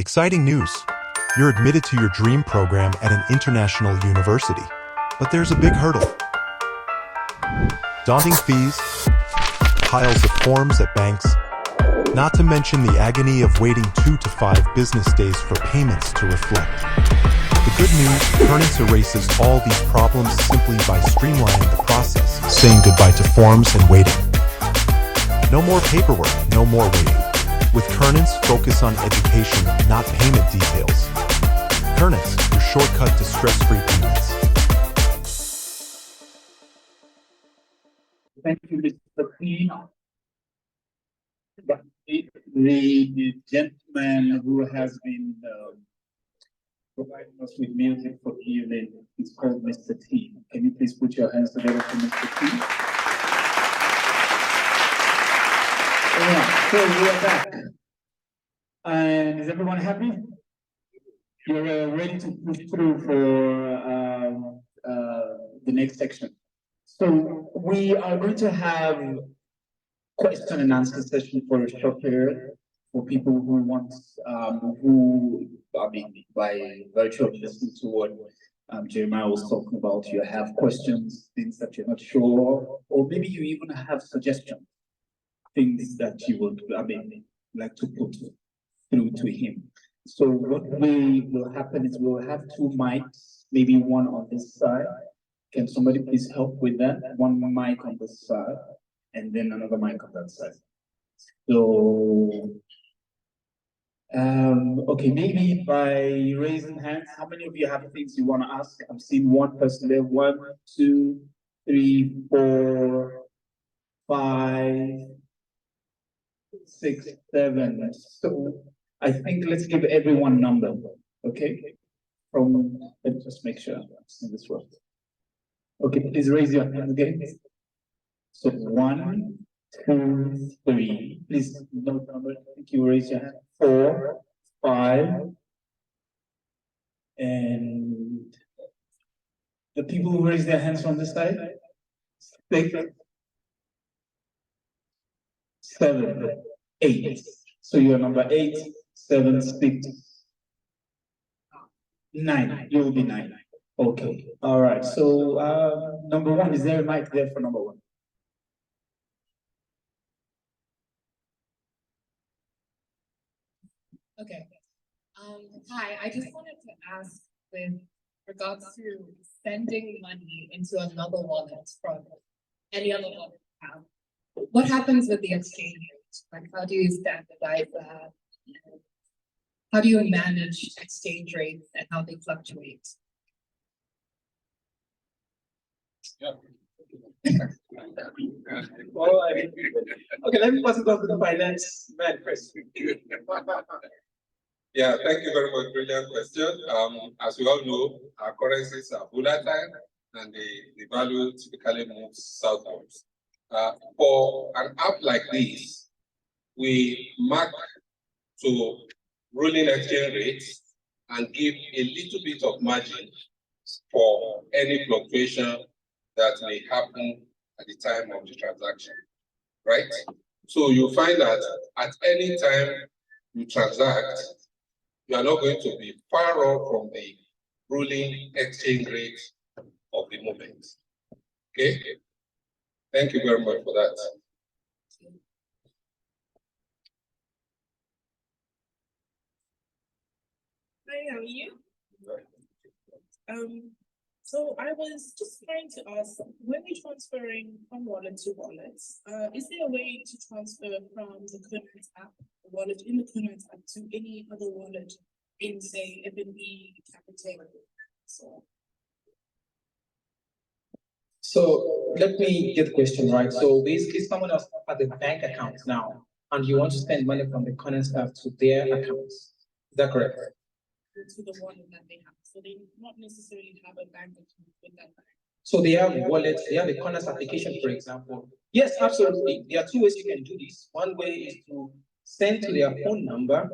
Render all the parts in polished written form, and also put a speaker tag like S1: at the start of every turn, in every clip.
S1: Exciting news! You're admitted to your dream program at an international university. But there's a big hurdle. Daunting fees, piles of forms at banks, not to mention the agony of waiting 2 to 5 business days for payments to reflect. The good news, Curnance erases all these problems simply by streamlining the process, saying goodbye to forms and waiting. No more paperwork, no more waiting. With Curnance, focus on education, not payment details. Curnance, your shortcut to stress-free payments.
S2: Thank you, Mr. P. The gentleman who has been providing us with music for the evening is called Mr. T. Can you please put your hands together for Mr. T? Yeah, so we are back. And is everyone happy? You're ready to push through for the next section. So we are going to have question and answer session for a short period for people who want, by virtue of listening to what Jeremiah was talking about, you have questions, things that you're not sure, or maybe you even have suggestions, things that you would, like to put through to him. So what will happen is we'll have 2 mics, maybe one on this side. Can somebody please help with that? One mic on this side, and then another mic on that side. So, okay, maybe by raising hands, how many of you have things you want to ask? I'm seeing one person there. 1, 2, 3, 4, 5, 6, 7. So I think let's give everyone a number, okay? Let's just make sure I'm seeing this right. Okay, please raise your hand again. So 1, 2, 3. Please note number. Thank you. Raise your hand. 4, 5, and the people who raise their hands from this side. 6, 7, 8. So you're number 8, 7, 6, 9. You will be 9. Okay. All right. So number 1, is there a mic there for number 1?
S3: Okay. Hi, I just wanted to ask with regards to sending money into another wallet from any other wallet account, what happens with the exchange rate? Like, how do you standardize that? How do you manage exchange rates and how they fluctuate?
S2: Yeah. Well, okay, let me pass it on to the finance man first.
S4: Yeah, thank you very much. Brilliant question. As we all know, our currencies are volatile and the value typically moves southwards. For an app like this, we mark to ruling exchange rates and give a little bit of margin for any fluctuation that may happen at the time of the transaction, right? So you find that at any time you transact, you are not going to be far off from the ruling exchange rate of the moment. Okay? Thank you very much for that.
S5: Hi, how are you? So I was just trying to ask, when we're transferring from wallet to wallet, is there a way to transfer from the Curnance app, the wallet in the Curnance app, to any other wallet in, say, FNB, Capital?
S2: So let me get the question right. So basically, someone else has a bank account now, and you want to send money from the Curnance app to their accounts. Is that correct?
S5: To the wallet that they have. So they not necessarily have a bank account with that bank.
S2: So they have wallets, they have a Curnance application, for example. Yes, absolutely. There are 2 ways you can do this. One way is to send to their phone number,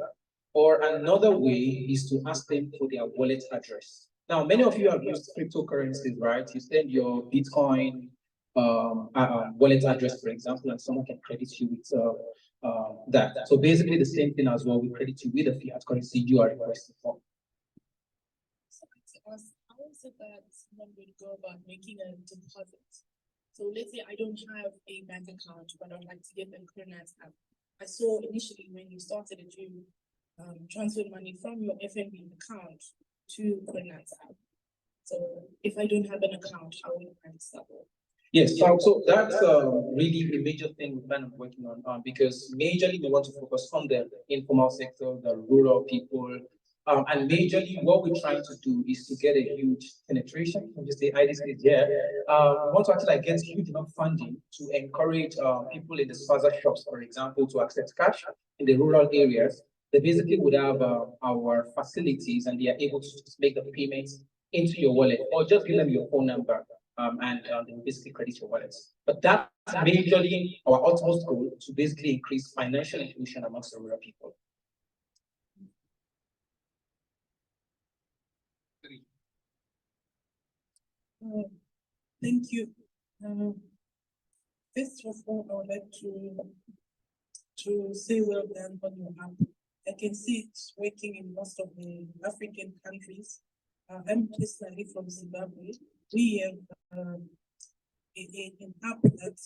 S2: or another way is to ask them for their wallet address. Now, many of you have used cryptocurrencies, right? You send your Bitcoin wallet address, for example, and someone can credit you with that. So basically the same thing as well, we credit you with the fiat currency you are requesting for.
S5: How is it that someone would go about making a deposit? So let's say I don't have a bank account, but I'd like to get the Curnance app. I saw initially when you started it, you transferred money from your FNB account to Curnance app. So if I don't have an account, how will I start?
S2: Yes, so that's really a major thing we've been working on because majorly we want to focus on the informal sector, the rural people, and majorly what we're trying to do is to get a huge penetration. From just the IDs here, we want to actually like, get huge enough funding to encourage people in the spaza shops, for example, to accept cash in the rural areas. They basically would have our facilities and they are able to just make the payments into your wallet or just give them your phone number. And they will basically credit your wallets. But that's majorly our utmost goal to basically increase financial inclusion amongst the rural people.
S5: Thank you. First of all, I would like to say well done on your app. I can see it's working in most of the African countries. I'm personally from Zimbabwe. We have an app that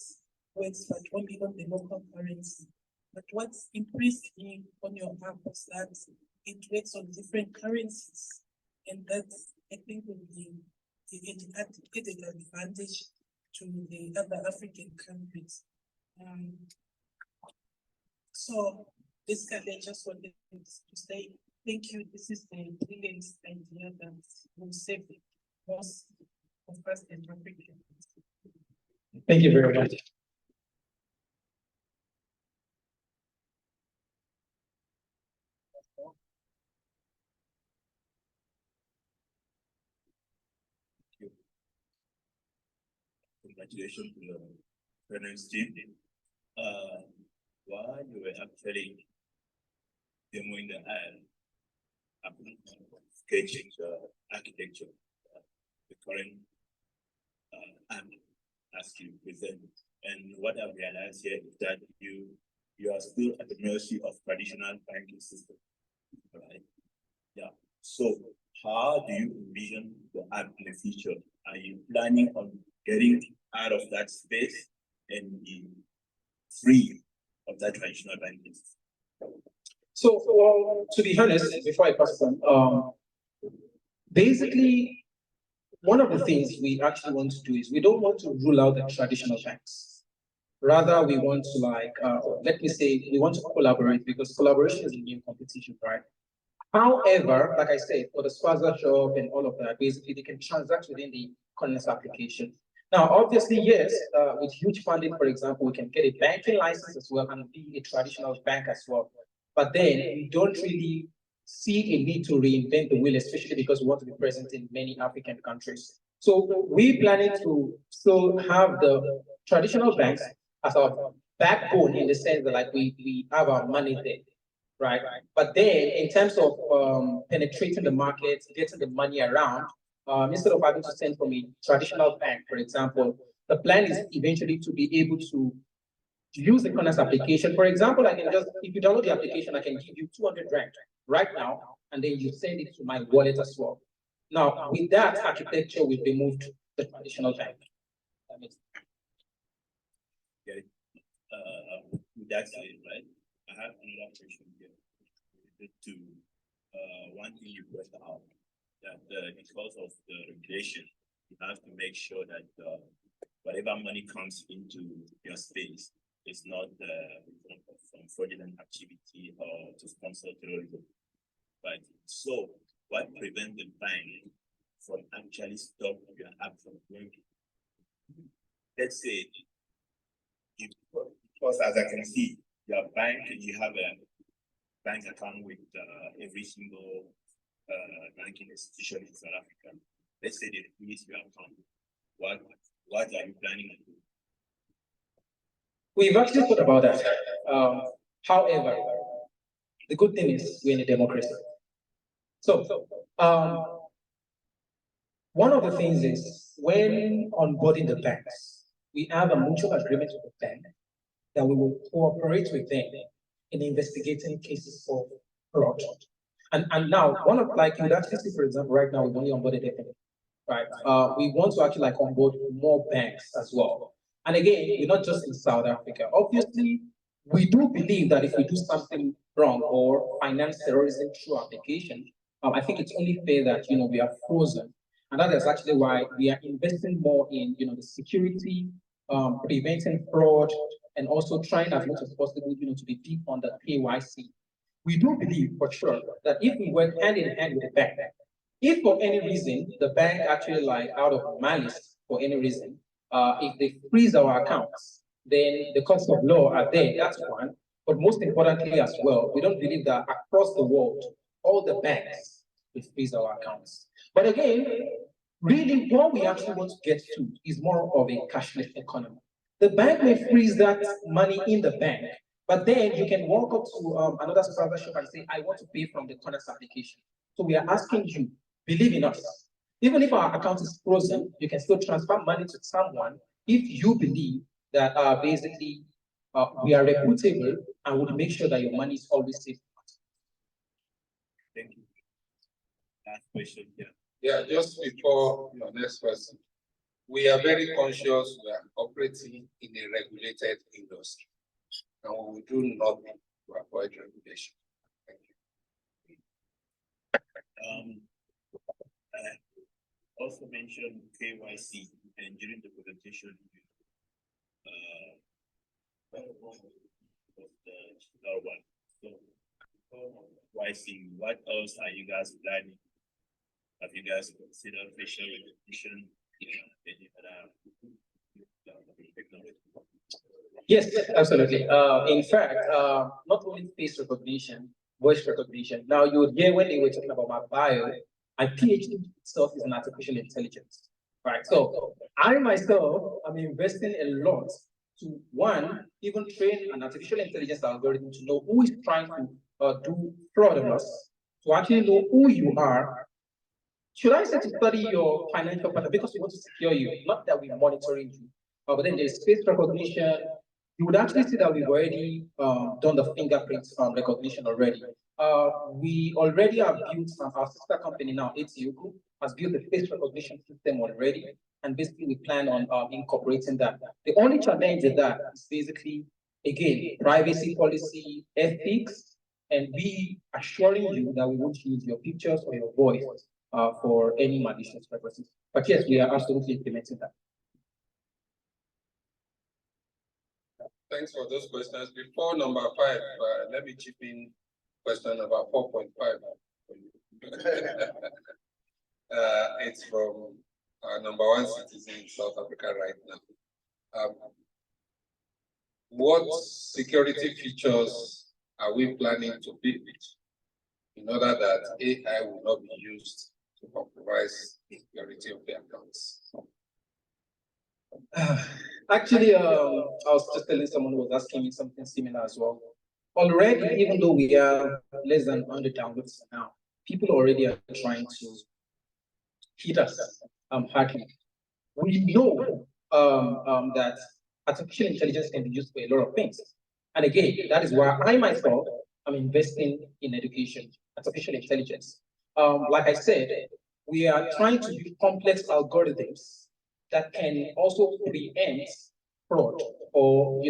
S5: works but only on the local currency. But what's impressed me on your app is that it works on different currencies, and that I think will be an advantage to the other African countries. So basically, I just wanted to say thank you. This is the brilliant idea that will save most of us in Africa.
S2: Thank you very much.
S6: Congratulations to the Curnance team. While you were actually demoing the sketching the architecture, the current app as you present, and what I've realized here is that you are still at the mercy of traditional banking system, right? Yeah. So how do you envision the app in the future? Are you planning on getting out of that space and be free of that traditional banking system?
S2: So, to be honest, before I pass on, basically, one of the things we actually want to do is we don't want to rule out the traditional banks. Rather, we want to like, let me say, we want to collaborate because collaboration is a new competition, right? However, like I said, for the spaza shop and all of that, basically they can transact within the Curnance application. Now, obviously, yes, with huge funding, for example, we can get a banking license as well and be a traditional bank as well. But then we don't really see a need to reinvent the wheel, especially because we want to be present in many African countries. So we're planning to still have the traditional banks as our backbone in the sense that like we have our money there, right? But then in terms of penetrating the market, getting the money around, instead of having to send from a traditional bank, for example, the plan is eventually to be able to use the Curnance application. For example, I can just, if you download the application, I can give you 200 rand right now, and then you send it to my wallet as well. Now, with that architecture, we've removed the traditional bank.
S6: Okay. That's it, right? I have another question here. To one thing you brought out, that because of the regulation, you have to make sure that whatever money comes into your space is not from fraudulent activity or to sponsor terrorism. But so, what prevents the bank from actually stopping your app from working? Let's say, because as I can see, your bank, you have a bank account with every single banking institution in South Africa. Let's say they release your account. What are you planning to do?
S2: We've actually thought about that. However, the good thing is we're in a democracy. So, one of the things is when onboarding the banks, we have a mutual agreement with the bank
S7: that we will cooperate with them in investigating cases of fraud. And now, one of, like, you would actually see, for example, right now, we've only onboarded FNA, right? We want to actually, like, onboard more banks as well. And again, we're not just in South Africa. Obviously, we do believe that if we do something wrong or finance terrorism through application, I think it's only fair that, we are frozen. And that is actually why we are investing more in, the security, preventing fraud, and also trying as much as possible, to be deep on the KYC. We do believe for sure that if we work hand in hand with the bank, if for any reason the bank actually, like, out of malice for any reason, if they freeze our accounts, then the courts of law are there. That's one. But most importantly as well, we don't believe that across the world, all the banks will freeze our accounts. But again, really what we actually want to get to is more of a cashless economy. The bank may freeze that money in the bank, but then you can walk up to another supervisor and say, I want to pay from the Curnance application. So we are asking you, believe in us. Even if our account is frozen, you can still transfer money to someone if you believe that basically we are reputable and would make sure that your money is always safe.
S6: Thank you. Last question, yeah.
S4: Yeah, just before your next question, we are very conscious we are operating in a regulated industry, and we will do nothing to avoid regulation. Thank you.
S6: I also mentioned KYC, and during the presentation, KYC, what else are you guys planning? Have you guys considered facial recognition? Any other technology?
S7: Yes, absolutely. In fact, not only face recognition, voice recognition. Now, you would hear when they were talking about my bio, my PhD itself is in artificial intelligence, right? So I myself am investing a lot to, one, even train an artificial intelligence algorithm to know who is trying to do fraud on us, to actually know who you are. Should I say to study your financial partner because we want to secure you, not that we're monitoring you. But then there's face recognition. You would actually see that we've already done the fingerprint recognition already. We already have built our sister company now, ATU Group, has built the face recognition system already. And basically we plan on incorporating that. The only challenge with that is basically, again, privacy policy, ethics, and we assuring you that we won't use your pictures or your voice for any malicious purposes. But yes, we are absolutely implementing that.
S4: Thanks for those questions. Before number 5, let me chip in question number 4.5. It's from number 1 citizen in South Africa right now. What security features are we planning to build in order that AI will not be used to compromise the security of the accounts?
S7: Actually, I was just telling someone who was asking me something similar as well. Already, even though we are less than 100 downloads now, people already are trying to hit us hardly. We know that artificial intelligence can be used for a lot of things. And again, that is why I myself am investing in education, artificial intelligence. Like I said, we are trying to use complex algorithms that can also preempt fraud or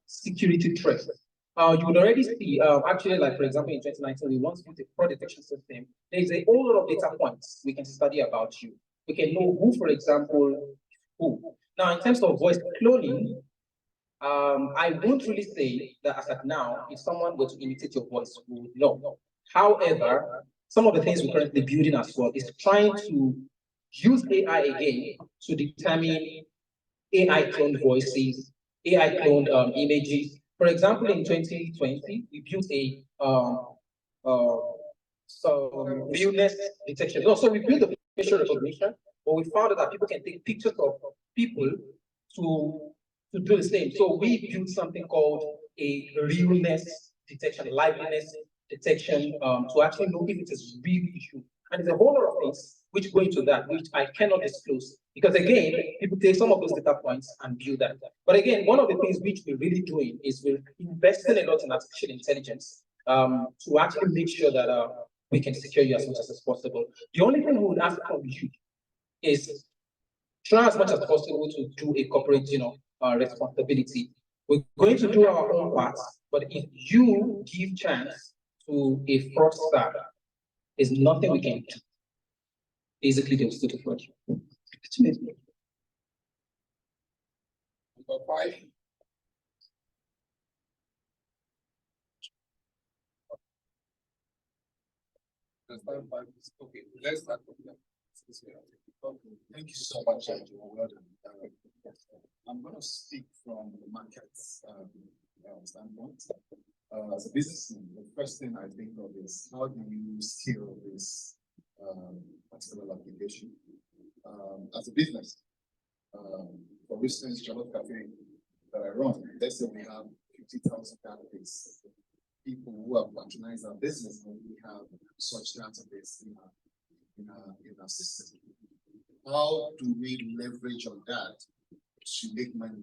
S7: security threats. You would already see, actually, like for example, in 2019, we want to use a fraud detection system. There is a whole lot of data points we can study about you. We can know who, for example, who. Now, in terms of voice cloning, I won't really say that as of now, if someone were to imitate your voice, we would know. However, some of the things we're currently building as well is trying to use AI again to determine AI cloned voices, AI cloned images. For example, in 2020, we built a realness detection. No, so we built the facial recognition, but we found out that people can take pictures of people to do the same. So we built something called a realness detection, liveliness detection, to actually know if it is real issue. And there's a whole lot of things which go into that, which I cannot disclose. Because again, people take some of those data points and view that. But again, one of the things which we're really doing is we're investing a lot in artificial intelligence to actually make sure that we can secure you as much as possible. The only thing we would ask from you is try as much as possible to do a corporate, responsibility. We're going to do our own part, but if you give chance to a fraudster, there's nothing we can do. Basically, they will still fraud you.
S4: Number 5. Okay, let's start from there.
S8: Thank you so much, Andrew. Well done. I'm going to speak from the market's standpoint. As a businessman, the first thing I think of is how do you scale this particular application? As a business, for instance, Jollof Cafe that I run, let's say we have 50,000 database people who have patronized our business, and we have such database in our system. How do we leverage on that to make money?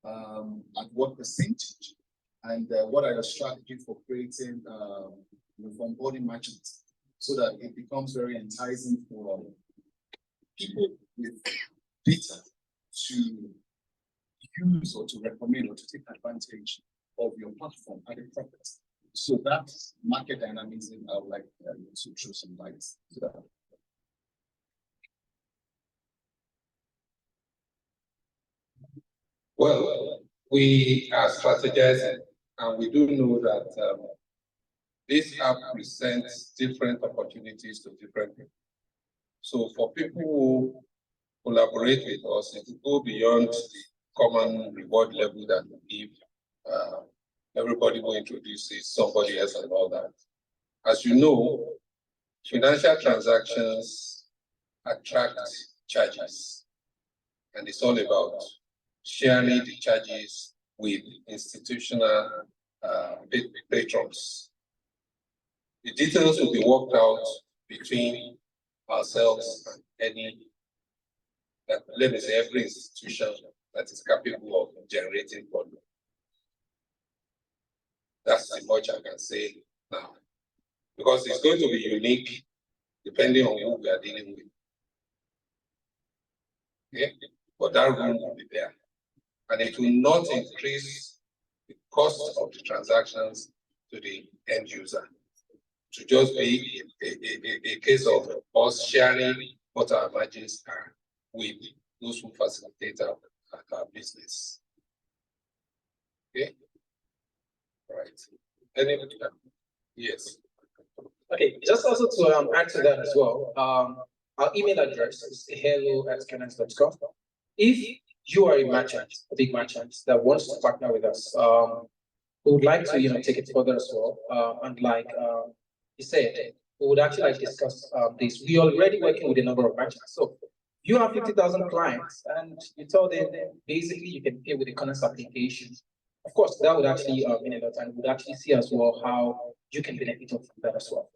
S8: At what percentage? And what are your strategies for creating for onboarding merchants so that it becomes very enticing for people with data to use or to recommend or to take advantage of your platform at a profit? So that market dynamism, I would like to throw some light to that.
S4: Well, we are strategizing, and we do know that this app presents different opportunities to different people. So for people who collaborate with us, it will go beyond the common reward level that we give. Everybody who introduces somebody else and all that. As you know, financial transactions attract charges, and it's all about sharing the charges with institutional patrons. The details will be worked out between ourselves and let me say, every institution that is capable of generating volume. That's as much I can say now, because it's going to be unique depending on who we are dealing with. Okay? But that room will be there. And it will not increase the cost of the transactions to the end user. To just be a case of us sharing what our margins are with those who facilitate our business. Okay? Right. Anybody? Yes.
S7: Okay, just also to add to that as well, our email address is hello@curnance.com. If you are a merchant, a big merchant that wants to partner with us, we would like to take it further as well. And like you said, we would actually discuss this. We are already working with a number of merchants. So you have 50,000 clients, and you tell them basically you can pay with the Curnance application. Of course, that would actually mean a lot, and would actually see as well how you can benefit from that as well.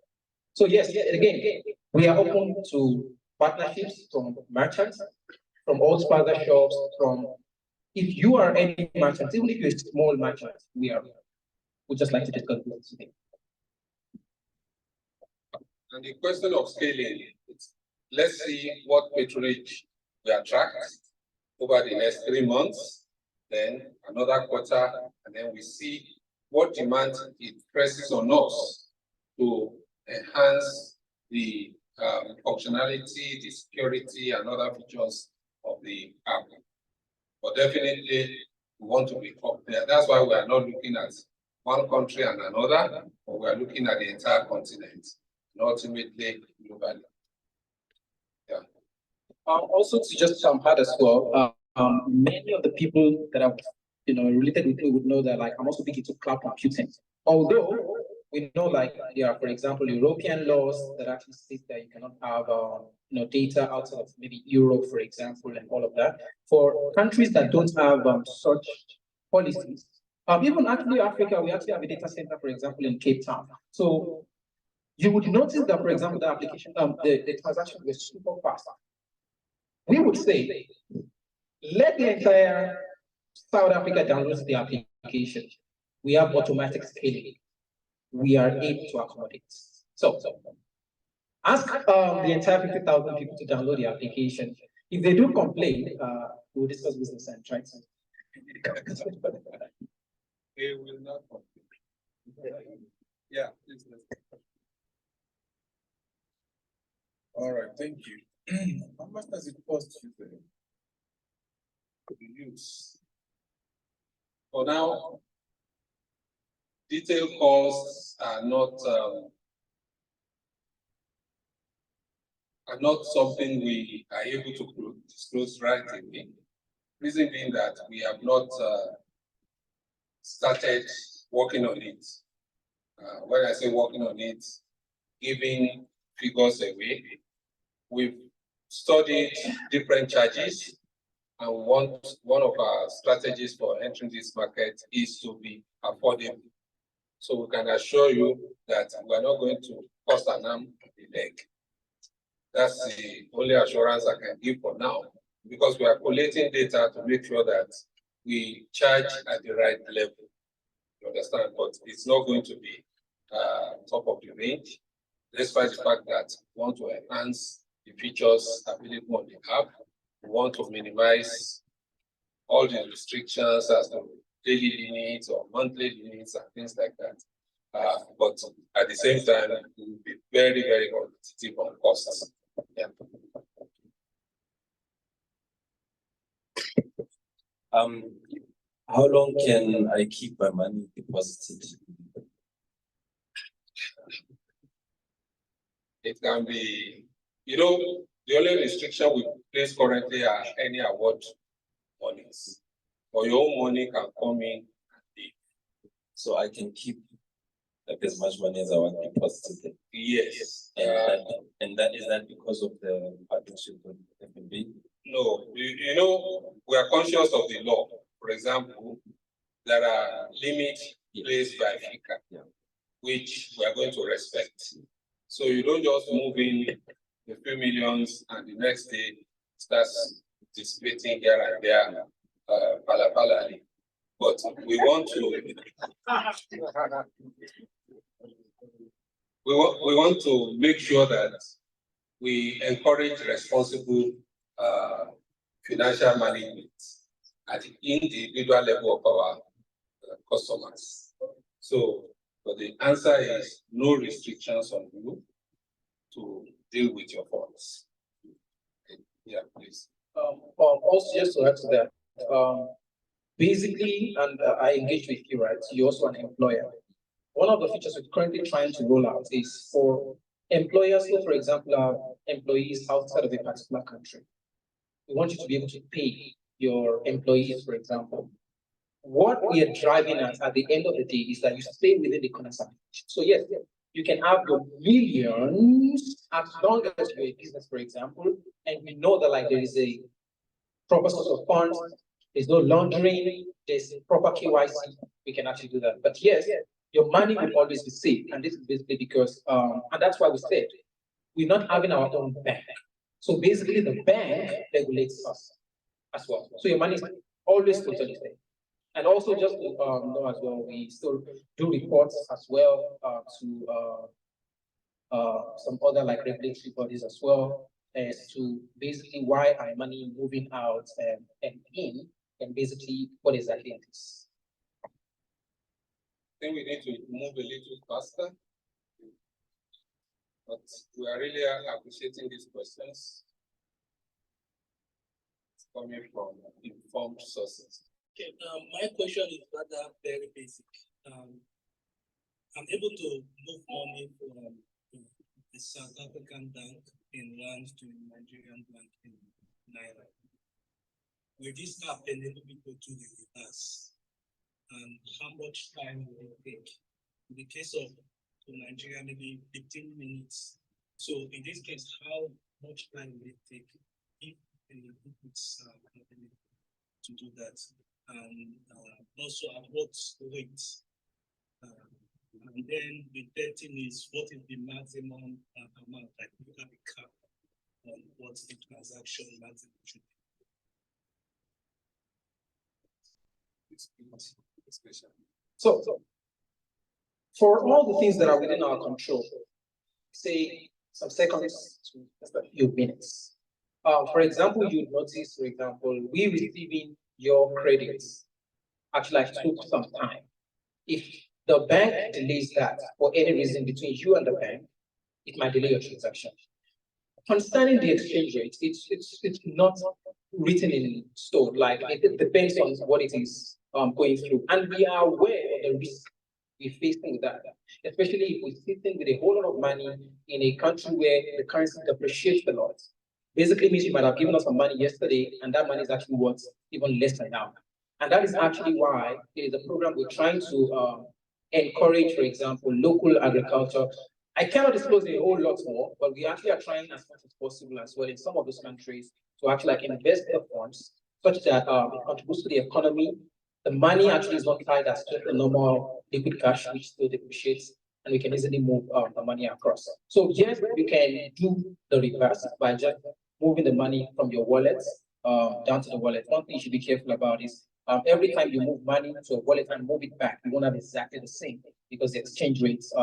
S7: So yes, again, we are open to partnerships from merchants, from all spaza shops, from if you are any merchant, even if you're a small merchant, we just like to discuss this today.
S4: And the question of scaling, let's see what patronage we attract over the next 3 months, then another quarter, and then we see what demand it presses on us to enhance the functionality, the security, and other features of the app. But definitely, we want to be up there. That's why we are not looking at one country and another, but we are looking at the entire continent, and ultimately globally. Yeah.
S7: Also, to just add as well, many of the people that are related with me would know that I'm also big into cloud computing. Although we know there are, for example, European laws that actually state that you cannot have data outside of maybe Europe, for example, and all of that. For countries that don't have such policies, even actually Africa, we actually have a data center, for example, in Cape Town. So you would notice that, for example, the application, the transaction was super fast. We would say, let the entire South Africa download the application. We have automatic scaling. We are able to accommodate. So ask the entire 50,000 people to download the application. If they do complain, we'll discuss business and try to.
S4: They will not complain. Yeah, please.
S8: All right, thank you. How much does it cost you to use?
S4: For now, detailed costs are not something we are able to disclose right away. Reason being that we have not started working on it. When I say working on it, giving figures away, we've studied different charges, and one of our strategies for entering this market is to be affordable. So we can assure you that we are not going to cost an arm and a leg. That's the only assurance I can give for now, because we are collating data to make sure that we charge at the right level. You understand? But it's not going to be top of the range, despite the fact that we want to enhance the features available on the app. We want to minimize all the restrictions as to daily limits or monthly limits and things like that. But at the same time, we will be very, very competitive on costs. Yeah.
S6: How long can I keep my money deposited?
S4: It can be, the only restriction we place currently are any award monies. Or your own money can come in and leave.
S6: So I can keep like as much money as I want deposited.
S4: Yes.
S6: And that is that because of the partnership with FNB?
S4: No, we are conscious of the law. For example, there are limits placed by FICA, which we are going to respect. So you don't just move in a few millions and the next day starts dissipating here and there, palapalali. But we want to make sure that we encourage responsible financial management at the individual level of our customers. So, but the answer is no restrictions on you to deal with your funds. Yeah, please.
S7: Also, just to add to that, basically, and I engage with you, right? You're also an employer. One of the features we're currently trying to roll out is for employers who, for example, are employees outside of a particular country. We want you to be able to pay your employees, for example. What we are driving at the end of the day is that you stay within the Curnance application. So yes, you can have your millions as long as you're a business, for example, and we know that like there is a proper source of funds, there's no laundering, there's proper KYC, we can actually do that. But yes, your money will always be safe. And this is basically because, and that's why we said, we're not having our own bank. So basically the bank regulates us as well. So your money is always totally safe. And also just to know as well, we still do reports as well to some other like regulatory bodies as well as to basically why our money moving out and in, and basically what exactly it is.
S4: I think we need to move a little faster, but we are really appreciating these questions. It's coming from informed sources.
S9: Okay, my question is rather very basic. I'm able to move money from a South African bank in rand to a Nigerian bank in naira. Will this app enable people to do the reverse? And how much time will it take? In the case of Nigeria, maybe 15 minutes. So in this case, how much time will it take if it's to do that? And also at what rate And then the third thing is what is the maximum amount, like you have a cap on what the transaction maximum should be.
S7: So, for all the things that are within our control, say some seconds to a few minutes. For example, you notice, for example, we receiving your credits actually like took some time. If the bank delays that for any reason between you and the bank, it might delay your transaction. Concerning the exchange rate, it's not written in stone. Like it depends on what it is going through, and we are aware of the risk we're facing with that, especially if we're sitting with a whole lot of money in a country where the currency depreciates a lot. Basically means you might have given us some money yesterday, and that money is actually worth even less than now. And that is actually why it is a program we're trying to encourage, for example, local agriculture. I cannot disclose a whole lot more, but we actually are trying as much as possible as well in some of those countries to actually like invest their funds such that it contributes to the economy. The money actually is not tied as just a normal liquid cash, which still depreciates, and we can easily move the money across. So yes, you can do the reverse by just moving the money from your wallet down to the wallet. One thing you should be careful about is every time you move money to a wallet and move it back, you won't have exactly the same because the exchange rates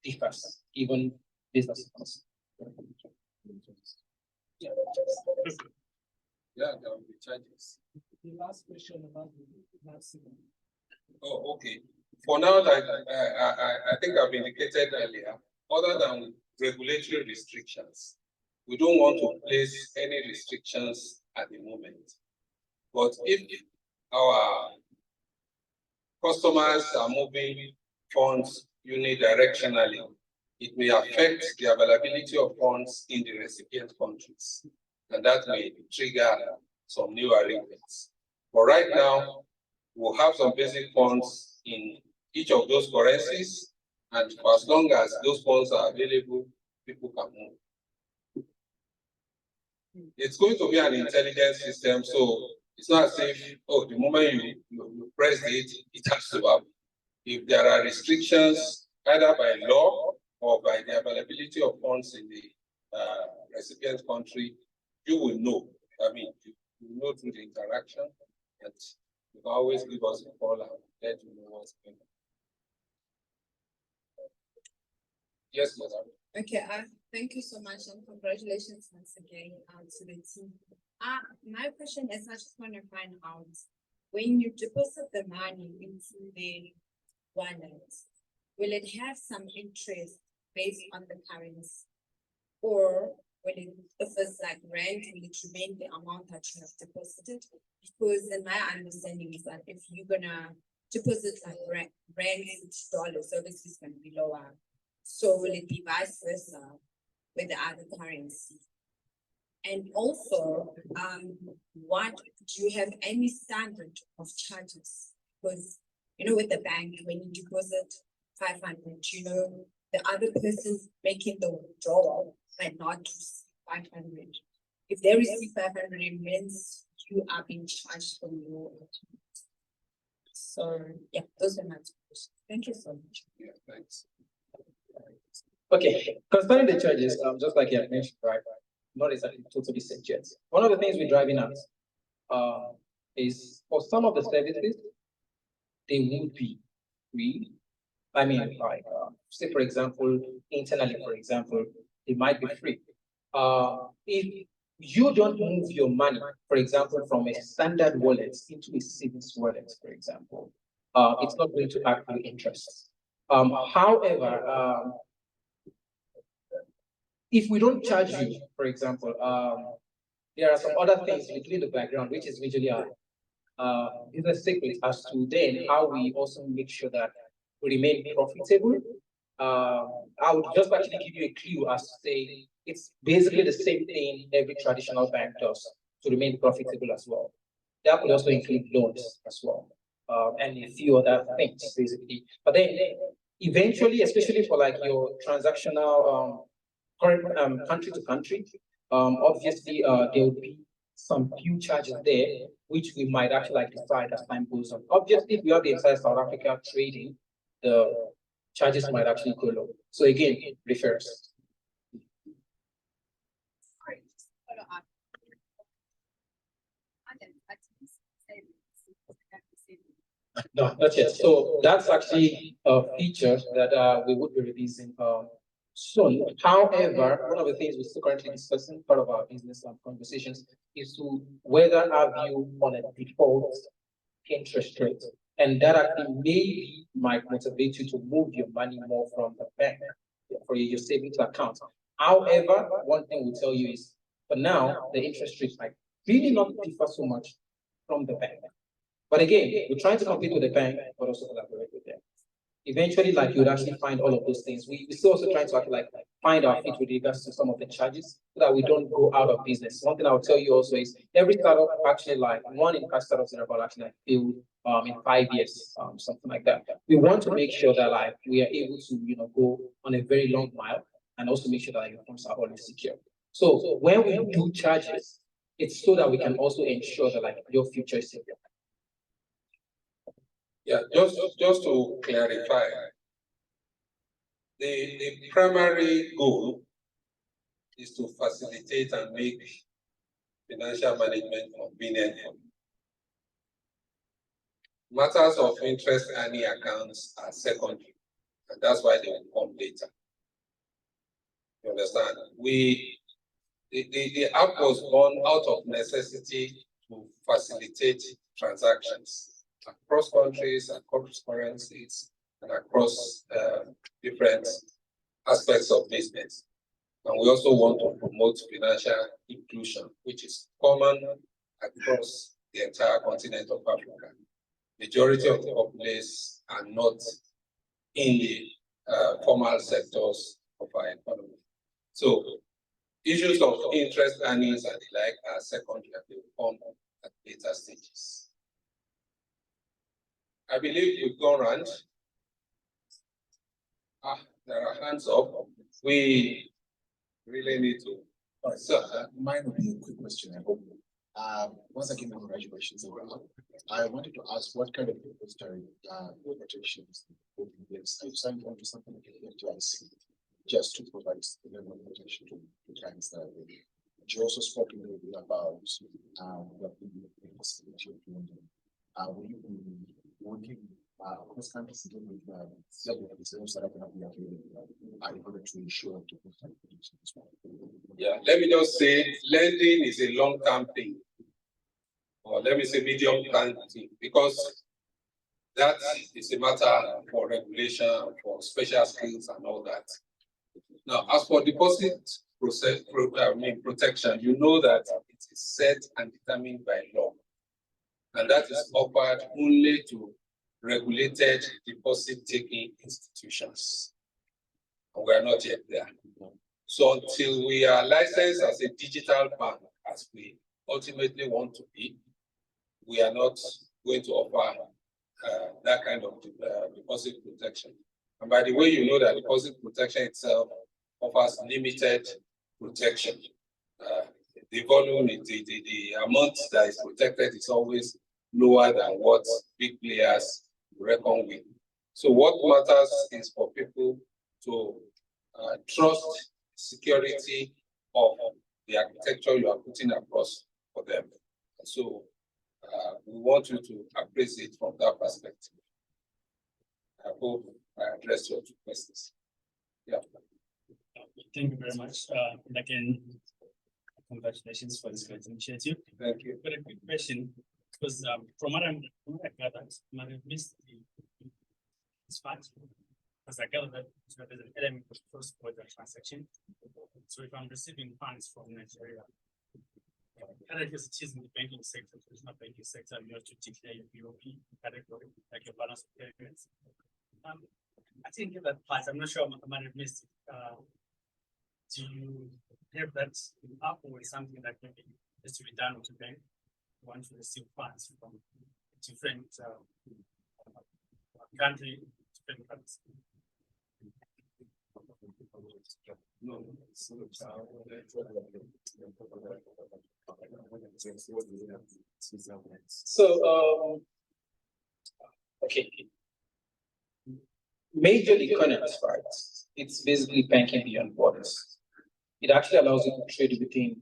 S7: differs, even business costs.
S4: Yeah, there will be charges.
S9: The last question about the maximum.
S4: Oh, okay. For now, like I think I've indicated earlier, other than regulatory restrictions, we don't want to place any restrictions at the moment. But if our customers are moving funds unidirectionally, it may affect the availability of funds in the recipient countries, and that may trigger some new arrangements. But right now, we'll have some basic funds in each of those currencies, and for as long as those funds are available, people can move. It's going to be an intelligent system, so it's not as if, oh, the moment you press it, it has to happen. If there are restrictions, either by law or by the availability of funds in the recipient country, you will know. I mean, you know through the interaction, and you can always give us a call and let you know what's going on. Yes, madam.
S3: Okay, thank you so much and congratulations once again to the team. My question is, I just want to find out, when you deposit the money into the wallet, will it have some interest based on the currency? Or will it, if it's like rand, will it remain the amount that you have deposited? Because in my understanding is that if you're gonna deposit like rand into dollars, obviously it's gonna be lower. So will it be vice versa with the other currency? And also, what do you have any standard of charges? Because you know, with the bank, when you deposit 500, you know, the other person making the withdrawal might not receive 500. If they receive 500, it means you are being charged from your account. So yeah, those are my two questions. Thank you so much.
S4: Yeah, thanks.
S7: Okay, concerning the charges, just like you had mentioned, right? Not exactly totally said yet. One of the things we're driving at is for some of the services, they would be free. I mean, like, say, for example, internally, for example, it might be free. If you don't move your money, for example, from a standard wallet into a savings wallet, for example, it's not going to accrue interest. However, if we don't charge you, for example, there are some other things we do in the background, which is usually business secret as to then how we also make sure that we remain profitable. I would just actually give you a clue as to say it's basically the same thing every traditional bank does to remain profitable as well. That could also include loans as well, and a few other things basically. But then eventually, especially for like your transactional current country to country, obviously there will be some few charges there, which we might actually like decide as time goes on. Obviously, if we have the entire South Africa trading, the charges might actually go low. So again, refers.
S3: Sorry, just follow up.
S7: No, not yet. So that's actually a feature that we would be releasing soon. However, one of the things we're still currently discussing, part of our business conversations, is to whether our view on a default interest rate. And that actually maybe might motivate you to move your money more from the bank for your savings account. However, one thing we'll tell you is for now, the interest rate might really not differ so much from the bank. But again, we're trying to compete with the bank, but also collaborate with them. Eventually, like you would actually find all of those things. We're still also trying to actually like find our feet with regards to some of the charges so that we don't go out of business. One thing I'll tell you also is every startup actually like 1 in 5 startups in about actually like build in 5 years, something like that. We want to make sure that like we are able to go on a very long mile and also make sure that like, your funds are always secure. So when we do charges, it's so that we can also ensure that like your future is secure.
S4: Yeah, just to clarify, the primary goal is to facilitate and make financial management convenient for you. Matters of interest earning accounts are secondary, and that's why they will come later. You understand? The app was born out of necessity to facilitate transactions across countries, across currencies, and across different aspects of business. And we also want to promote financial inclusion, which is common across the entire continent of Africa. Majority of the populace are not in the formal sectors of our economy. So issues of interest earnings and the like are secondary, and they will come at later stages. I believe we've gone round. There are hands up. We really need to.
S8: So mine will be a quick question, I hope. Once again, congratulations. I wanted to ask what kind of depository protections are you signed on to something like FDIC just to provide the level of protection to clients that are there. You also spoke a little bit about the possibility of doing them. Will you be working across countries again with several reserves that are going to be available in order to ensure to protect protection as well?
S4: Yeah, let me just say, lending is a long-term thing, or let me say medium-term thing, because that is a matter for regulation, for special skills and all that. Now, as for deposit protection, you know that it is set and determined by law, and that is offered only to regulated deposit-taking institutions. And we are not yet there. So until we are licensed as a digital bank, as we ultimately want to be, we are not going to offer that kind of deposit protection. And by the way, you know that deposit protection itself offers limited protection. The volume, the amount that is protected is always lower than what big players reckon with. So what matters is for people to trust security of the architecture you are putting across for them. And so we want you to appraise it from that perspective. I hope I addressed your 2 questions. Yeah.
S10: Thank you very much. And again, congratulations for this great initiative.
S4: Thank you.
S10: But a quick question, because from what I gathered, I might have missed this fact, because I gathered that there's an element of cross-border transaction. So if I'm receiving funds from Nigeria, currently it is in the banking sector, traditional banking sector, you have to declare your BOP category, like your balance of payments. I didn't get that part. I'm not sure I might have missed it. Do you have that up, or is something that maybe has to be done with the bank? Want to receive funds from different country, different countries?
S4: No.
S7: So okay. majorly Curnance, right? It's basically banking beyond borders. It actually allows you to trade within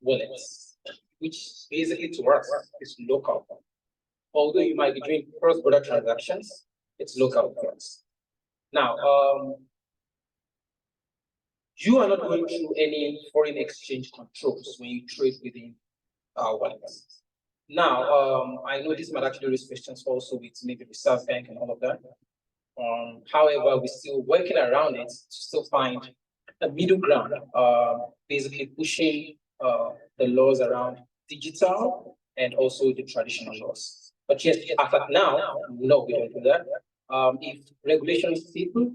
S7: wallets, which basically to us is local. Although you might be doing cross-border transactions, it's local for us. Now, you are not going through any foreign exchange controls when you trade within our wallets. Now, I know this might actually raise questions also with maybe the South Bank and all of that. However, we're still working around it to still find a middle ground, basically pushing the laws around digital and also the traditional laws. But yes, as of now, no, we don't do that. If regulations people,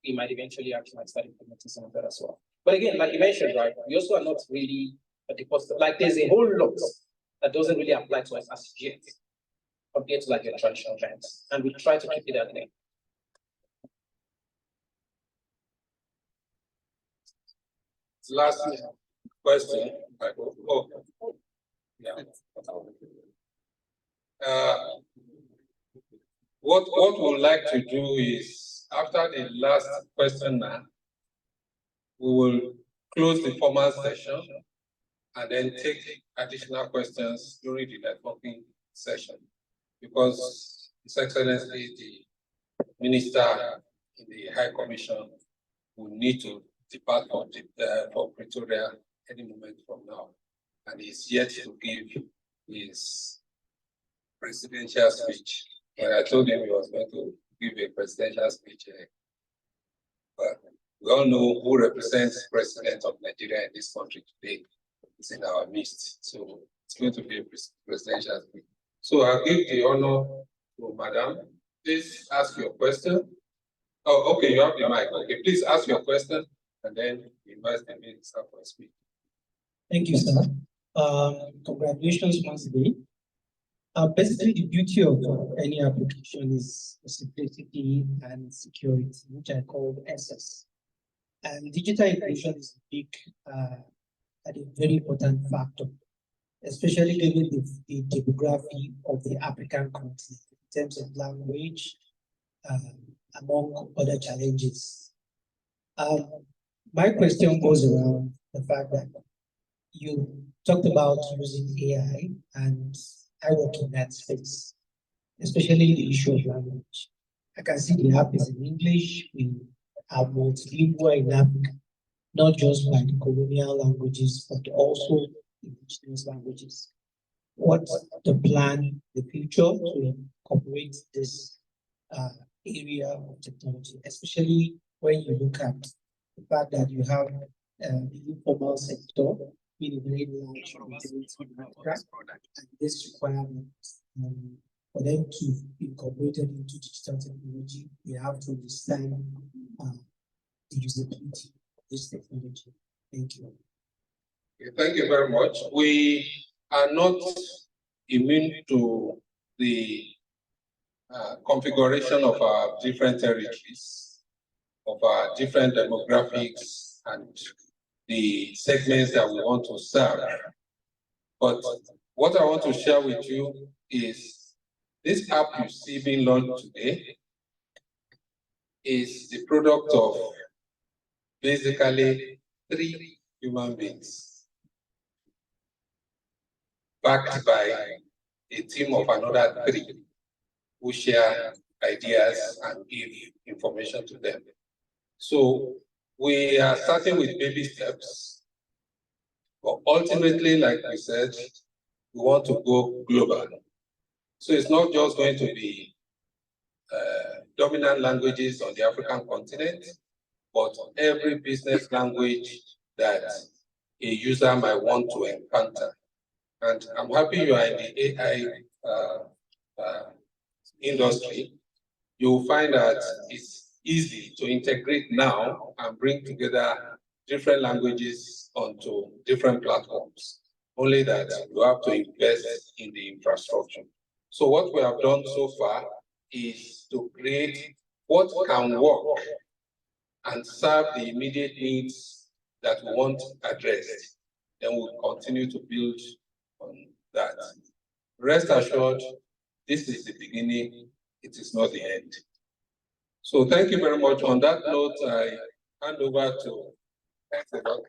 S7: we might eventually actually start implementing some of that as well. But again, like you mentioned, right, we also are not really a deposit. Like there's a whole lot that doesn't really apply to us as yet, compared to like your traditional banks, and we try to keep it that way.
S4: Last question. Oh, yeah. What we'd like to do is, after the last question now, we will close the formal session and then take additional questions during the networking session. Because His Excellency, the Minister in the High Commission, will need to depart for Pretoria any moment from now. And he's yet to give his presidential speech. When I told him he was going to give a presidential speech, but we all know who represents the President of Nigeria in this country today. It's in our midst. So it's going to be a presidential speech. So I'll give the honor to Madam. Please ask your question. Oh, okay, you have the mic. Okay, please ask your question and then invite the minister for a speech.
S11: Thank you, sir. Congratulations once again. Basically, the beauty of any application is simplicity and security, which I call SS. And digital inclusion is a big and a very important factor, especially given the demography of the African continent in terms of language, among other challenges. My question goes around the fact that you talked about using AI, and I work in that space, especially the issue of language. I can see the app is in English. We are multilingual in Africa, not just by the colonial languages, but also indigenous languages. What's the plan, the future to incorporate this area of technology, especially when you look at the fact that you have the informal sector being a very large and this requirement for them to be incorporated into digital technology, they have to understand the usability of this technology. Thank you.
S4: Thank you very much. We are not immune to the configuration of our different territories, of our different demographics, and the segments that we want to serve. But what I want to share with you is this app you see being launched today is the product of basically 3 human beings, backed by a team of another 3 who share ideas and give information to them. So we are starting with baby steps, but ultimately, like we said, we want to go global. So it's not just going to be dominant languages on the African continent, but every business language that a user might want to encounter. And I'm happy you are in the AI industry. You'll find that it's easy to integrate now and bring together different languages onto different platforms. Only that you have to invest in the infrastructure. So what we have done so far is to create what can work and serve the immediate needs that we want addressed. Then we'll continue to build on that. Rest assured, this is the beginning, it is not the end. So thank you very much. On that note, I hand over to. Thanks a lot.